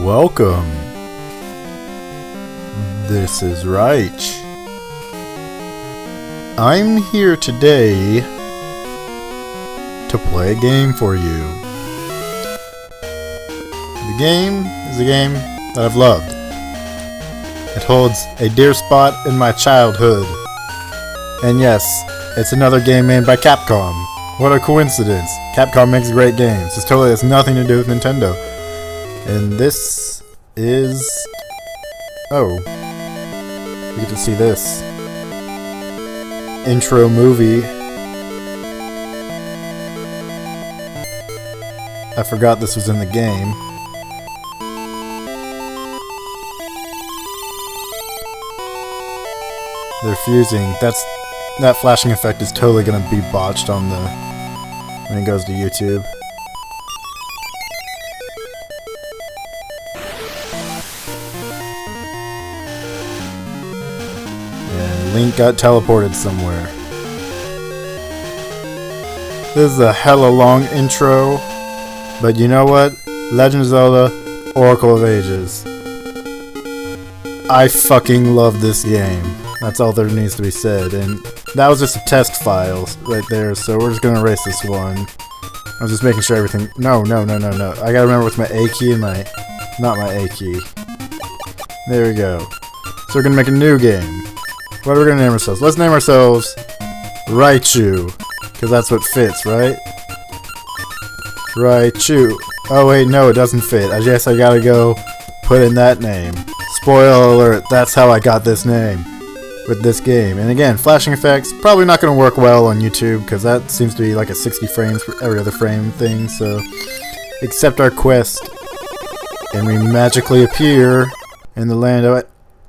Welcome. This is Raich. I'm here today to play a game for you. The game is a game that I've loved. It holds a dear spot in my childhood. And yes, it's another game made by Capcom. What a coincidence. Capcom makes great games. This totally has nothing to do with Nintendo. And this is... oh. You get to see this. Intro movie. I forgot this was in the game. They're fusing. That flashing effect is totally gonna be botched on the... when it goes to YouTube. Link got teleported somewhere. This is a hella long intro, but you know what? Legend of Zelda, Oracle of Ages. I fucking love this game. That's all there needs to be said, and that was just a test file right there, so we're just gonna erase this one. I was just making sure everything... No. I gotta remember what's my A key and my... not my A key. There we go. So we're gonna make a new game. What are we gonna name ourselves? Let's name ourselves Raichu, because that's what fits, right? Raichu. Oh wait, no, it doesn't fit. I guess I gotta go put in that name. Spoiler alert, that's how I got this name with this game. And again, flashing effects, probably not gonna work well on YouTube, because that seems to be like a 60 frames for every other frame thing, so... accept our quest, and we magically appear in the land of...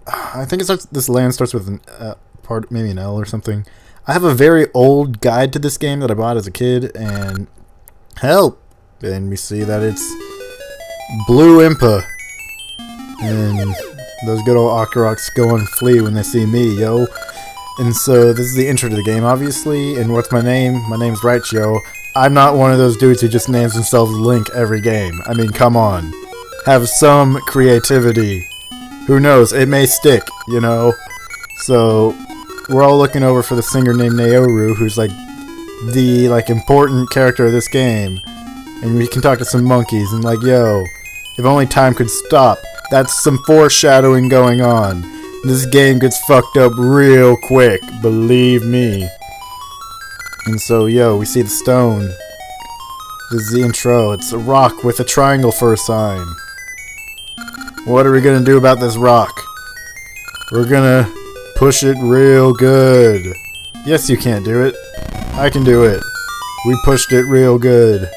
I think it starts. This land starts with an maybe an L or something. I have a very old guide to this game that I bought as a kid, and help! And we see that it's Blue Impa, and those good old Octoroks go and flee when they see me, yo. And so this is the intro to the game, obviously. And what's my name? My name's Raich, yo. I'm not one of those dudes who just names themselves Link every game. I mean, come on, have some creativity. Who knows? It may stick, you know? So, we're all looking over for the singer named Naoru, who's like the important character of this game. And we can talk to some monkeys and like, yo, if only time could stop. That's some foreshadowing going on. This game gets fucked up real quick, believe me. And so, yo, we see the stone. This is the intro. It's a rock with a triangle for a sign. What are we gonna do about this rock? We're gonna push it real good. Yes, you can't do it. I can do it. We pushed it real good.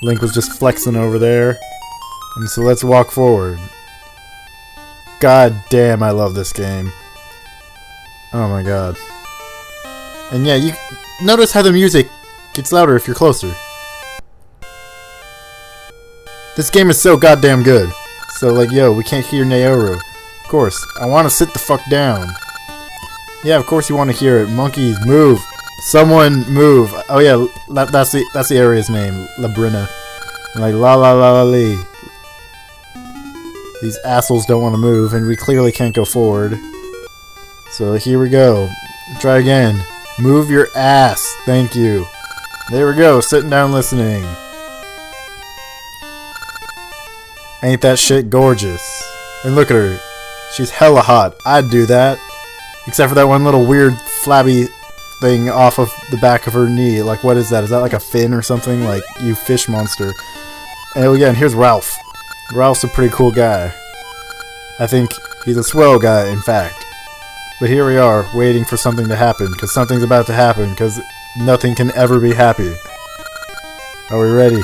Link was just flexing over there. And so let's walk forward. God damn, I love this game. Oh my god. And yeah, you notice how the music gets louder if you're closer. This game is so goddamn good. So, like, yo, we can't hear Naoru. Of course, I want to sit the fuck down. Yeah, of course you want to hear it. Monkeys, move. Someone move. Oh yeah, that's the area's name, Labrina. Like la la la la lee. These assholes don't want to move, and we clearly can't go forward. So here we go. Try again. Move your ass. Thank you. There we go. Sitting down, listening. Ain't that shit gorgeous? And look at her. She's hella hot. I'd do that. Except for that one little weird flabby thing off of the back of her knee. Like, what is that? Is that like a fin or something? Like, you fish monster. And again, here's Ralph. Ralph's a pretty cool guy. I think he's a swell guy, in fact. But here we are, waiting for something to happen. Because something's about to happen. Because nothing can ever be happy. Are we ready?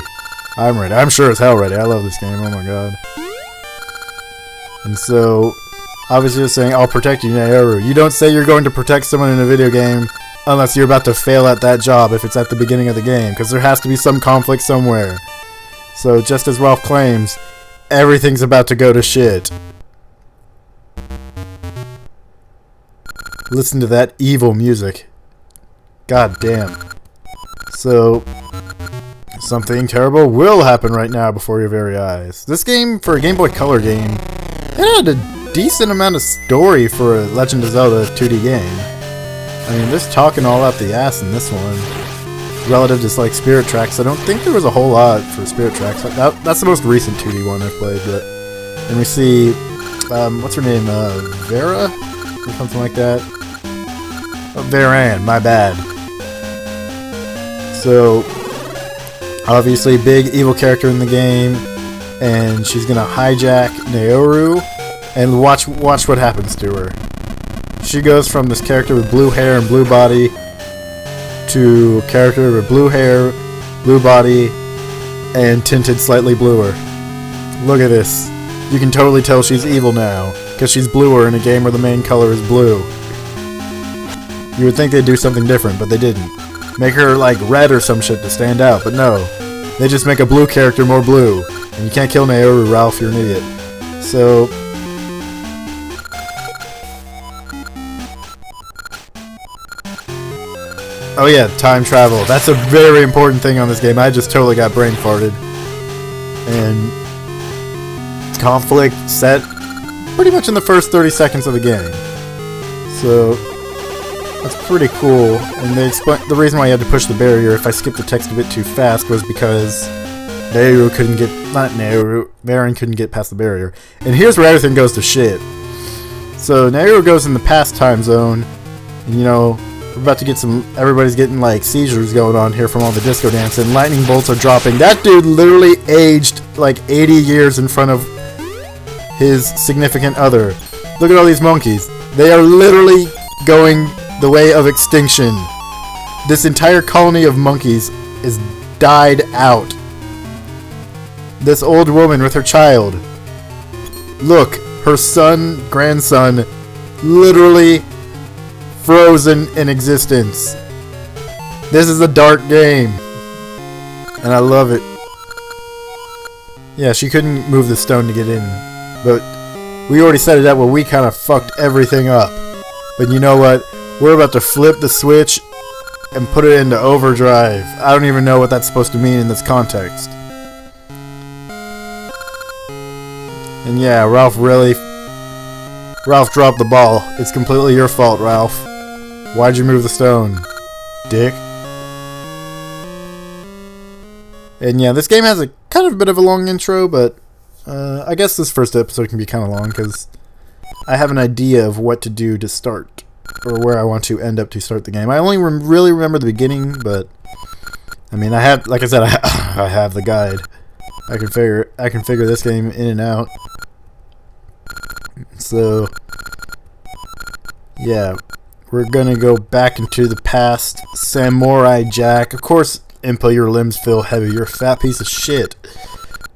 I'm ready. I'm sure as hell ready. I love this game. Oh my god. And so, obviously you're saying, I'll protect you, Naoru. You don't say you're going to protect someone in a video game unless you're about to fail at that job if it's at the beginning of the game. Because there has to be some conflict somewhere. So, just as Ralph claims, everything's about to go to shit. Listen to that evil music. God damn. So Something terrible will happen right now before your very eyes. This game, for a Game Boy Color game, it had a decent amount of story for a Legend of Zelda 2D game. I mean, there's talking all out the ass in this one. Relative to like Spirit Tracks, I don't think there was a whole lot for Spirit Tracks. That's the most recent 2D one I've played. But and we see, what's her name, Vera, or something like that. Oh, Varan, my bad. So obviously, big evil character in the game, and she's gonna hijack Naoru, and watch what happens to her. She goes from this character with blue hair and blue body to a character with blue hair, blue body, and tinted slightly bluer. Look at this. You can totally tell she's evil now, because she's bluer in a game where the main color is blue. You would think they'd do something different, but they didn't. Make her like red or some shit to stand out, but no. They just make a blue character more blue. And you can't kill Naoru, Ralph, you're an idiot. So oh yeah, time travel. That's a very important thing on this game. I just totally got brain farted. And conflict set pretty much in the first 30 seconds of the game. So that's pretty cool. And they explain the reason why you had to push the barrier if I skipped the text a bit too fast was because Naoru couldn't get, not Naoru, Varan couldn't get past the barrier. And here's where everything goes to shit. So Naoru goes in the past time zone, and you know, we're about to get some, everybody's getting like seizures going on here from all the disco dancing. Lightning bolts are dropping. That dude literally aged like 80 years in front of his significant other. Look at all these monkeys. They are literally going the way of extinction. This entire colony of monkeys is died out. This old woman with her child. Look, her son, grandson, literally frozen in existence. This is a dark game. And I love it. Yeah, she couldn't move the stone to get in. But we already set it up where we kind of fucked everything up. But you know what? We're about to flip the switch and put it into overdrive. I don't even know what that's supposed to mean in this context. And yeah, Ralph dropped the ball. It's completely your fault, Ralph. Why'd you move the stone, dick? And yeah, this game has a kind of a bit of a long intro, but I guess this first episode can be kind of long because I have an idea of what to do to start, or where I want to end up to start the game. I only really remember the beginning, but I mean, I have, like I said, I have the guide. I can figure this game in and out. So yeah, we're gonna go back into the past. Samurai Jack. Of course, Impa, your limbs feel heavy. You're a fat piece of shit.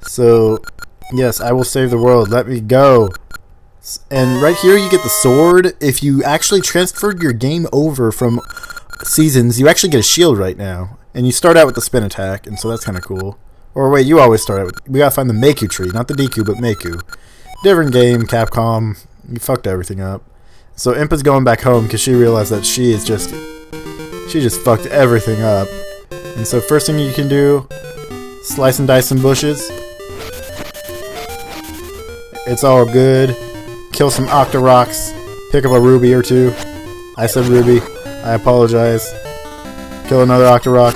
So yes, I will save the world. Let me go. And right here you get the sword. If you actually transferred your game over from Seasons, you actually get a shield right now. And you start out with the spin attack, and so that's kind of cool. Or wait, you always start out with... We gotta find the Meiku tree. Not the Deku, but Meiku. Different game, Capcom. You fucked everything up. So Impa's going back home because she realized that she just fucked everything up. And so first thing you can do, slice and dice some bushes. It's all good. Kill some Octoroks. Pick up a ruby or two. I said ruby. I apologize. Kill another Octorok.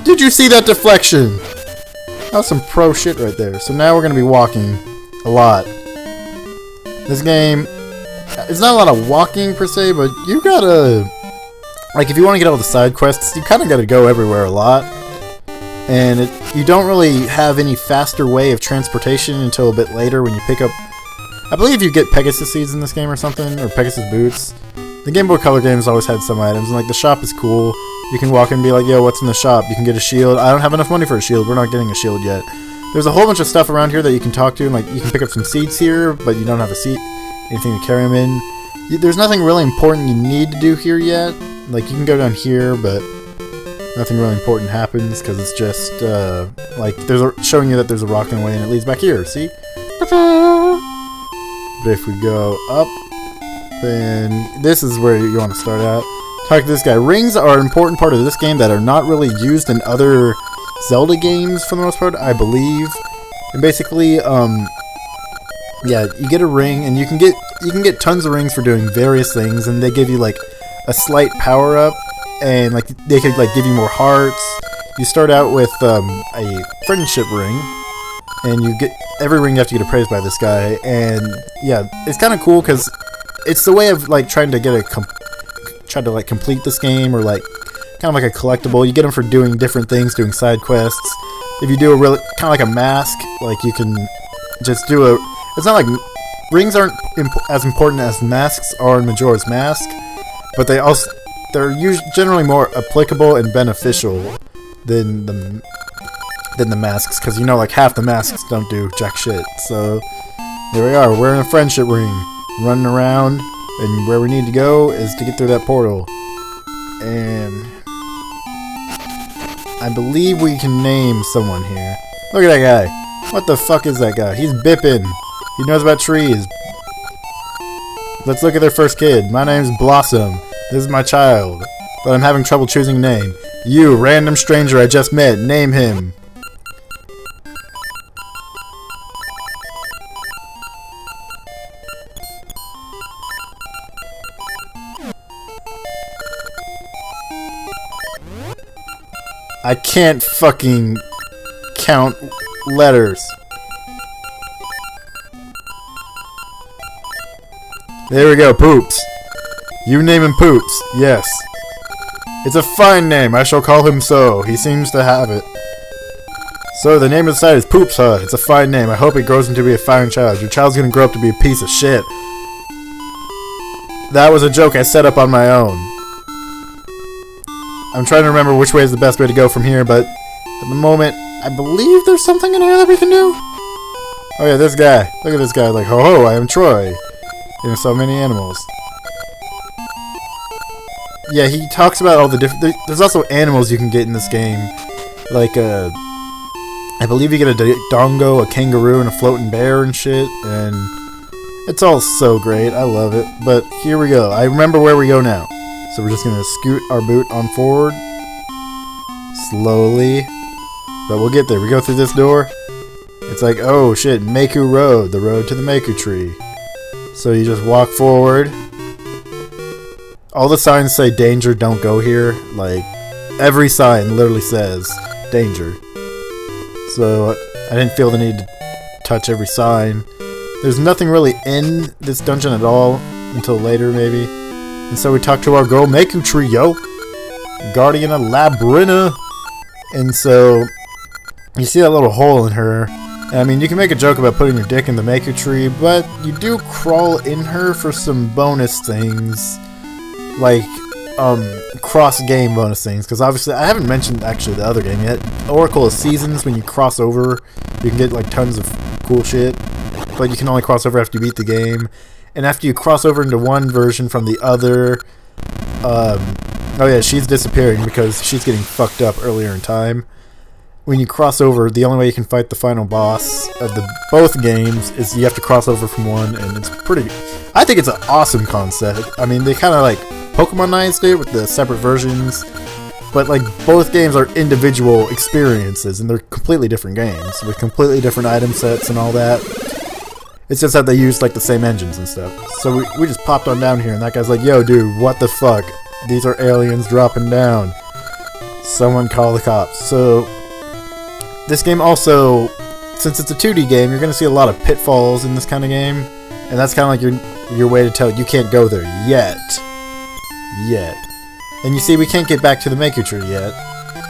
Did you see that deflection? That was some pro shit right there. So now we're going to be walking a lot. This game, it's not a lot of walking per se, but you gotta, like, if you want to get all the side quests, you kind of gotta go everywhere a lot. And you don't really have any faster way of transportation until a bit later when you pick up, I believe you get Pegasus seeds in this game or something, or Pegasus boots. The Game Boy Color games always had some items, and like the shop is cool. You can walk in and be like, yo, what's in the shop? You can get a shield. I don't have enough money for a shield. We're not getting a shield yet. There's a whole bunch of stuff around here that you can talk to, and like you can pick up some seeds here, but you don't have a seed, anything to carry them in. There's nothing really important you need to do here yet. Like you can go down here, but nothing really important happens because it's just like showing you that there's a rock in the way and it leads back here. See? But if we go up, then this is where you want to start out. Talk to this guy. Rings are an important part of this game that are not really used in other Zelda games for the most part, I believe. And basically, yeah, you get a ring, and you can get tons of rings for doing various things, and they give you like a slight power up, and like they could like give you more hearts. You start out with a friendship ring, and you get every ring you have to get appraised by this guy, and yeah, it's kind of cool because it's the way of like trying to get try to like complete this game, or like kind of like a collectible. You get them for doing different things, doing side quests. If you do a really kind of like a mask, like you can just do a. It's not like rings aren't as important as masks are in Majora's Mask, but they're usually generally more applicable and beneficial than the masks, because you know, like half the masks don't do jack shit. So there we are, wearing a friendship ring, running around, and where we need to go is to get through that portal. And I believe we can name someone here. Look at that guy. What the fuck is that guy? He's bipping. He knows about trees. Let's look at their first kid. My name's Blossom. This is my child. But I'm having trouble choosing a name. You, random stranger I just met, name him. I can't fucking count letters. There we go, Poops. You name him Poops, yes. It's a fine name, I shall call him so. He seems to have it. So, the name of the site is Poops Hut. It's a fine name. I hope it grows into be a fine child. Your child's gonna grow up to be a piece of shit. That was a joke I set up on my own. I'm trying to remember which way is the best way to go from here, but at the moment, I believe there's something in here that we can do. Oh yeah, this guy. Look at this guy, like, ho ho, I am Troy. You know, so many animals. Yeah, he talks about all the different... There's also animals you can get in this game. Like, I believe you get a dongo, a kangaroo, and a floating bear and shit. And it's all so great. I love it. But here we go. I remember where we go now. So we're just going to scoot our boot on forward. Slowly. But we'll get there. We go through this door. It's like, oh shit, Maku Road. The road to the Maku tree. So you just walk forward. All the signs say danger, don't go here. Like, every sign literally says danger. So I didn't feel the need to touch every sign. There's nothing really in this dungeon at all until later, maybe. And so we talk to our girl Maku Tree, yo. Guardian of Labyrinth. And so you see that little hole in her. I mean, you can make a joke about putting your dick in the Maku Tree, but you do crawl in her for some bonus things. Like, cross-game bonus things. Because obviously, I haven't mentioned, actually, the other game yet. Oracle of Seasons, when you cross over, you can get, like, tons of cool shit. But you can only cross over after you beat the game. And after you cross over into one version from the other... oh yeah, she's disappearing because she's getting fucked up earlier in time. When you cross over, the only way you can fight the final boss of both games is you have to cross over from one, and it's pretty... I think it's an awesome concept. I mean, they kind of like Pokemonized it with the separate versions, but like both games are individual experiences, and they're completely different games with completely different item sets and all that. It's just that they use like the same engines and stuff. So we just popped on down here, and that guy's like, yo dude, what the fuck? These are aliens dropping down. Someone call the cops. So this game also, since it's a 2D game, you're going to see a lot of pitfalls in this kind of game. And that's kind of like your way to tell you can't go there yet. And you see, we can't get back to the Maku Tree yet.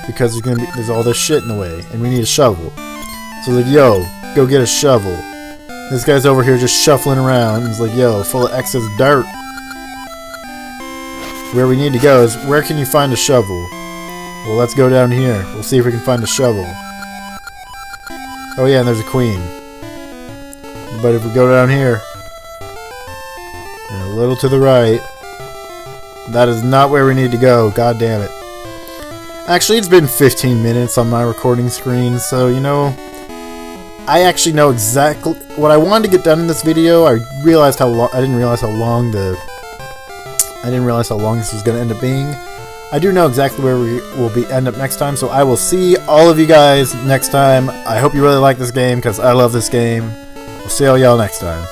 Because there's all this shit in the way. And we need a shovel. So like, yo, go get a shovel. This guy's over here just shuffling around. He's like, yo, full of excess dirt. Where we need to go is, where can you find a shovel? Well, let's go down here. We'll see if we can find a shovel. Oh yeah, and there's a queen. But if we go down here, and a little to the right, that is not where we need to go. God damn it. Actually, it's been 15 minutes on my recording screen, so you know, I actually know exactly what I wanted to get done in this video. I didn't realize how long this was going to end up being. I do know exactly where we will end up next time, so I will see all of you guys next time. I hope you really like this game, because I love this game. We'll see all y'all next time.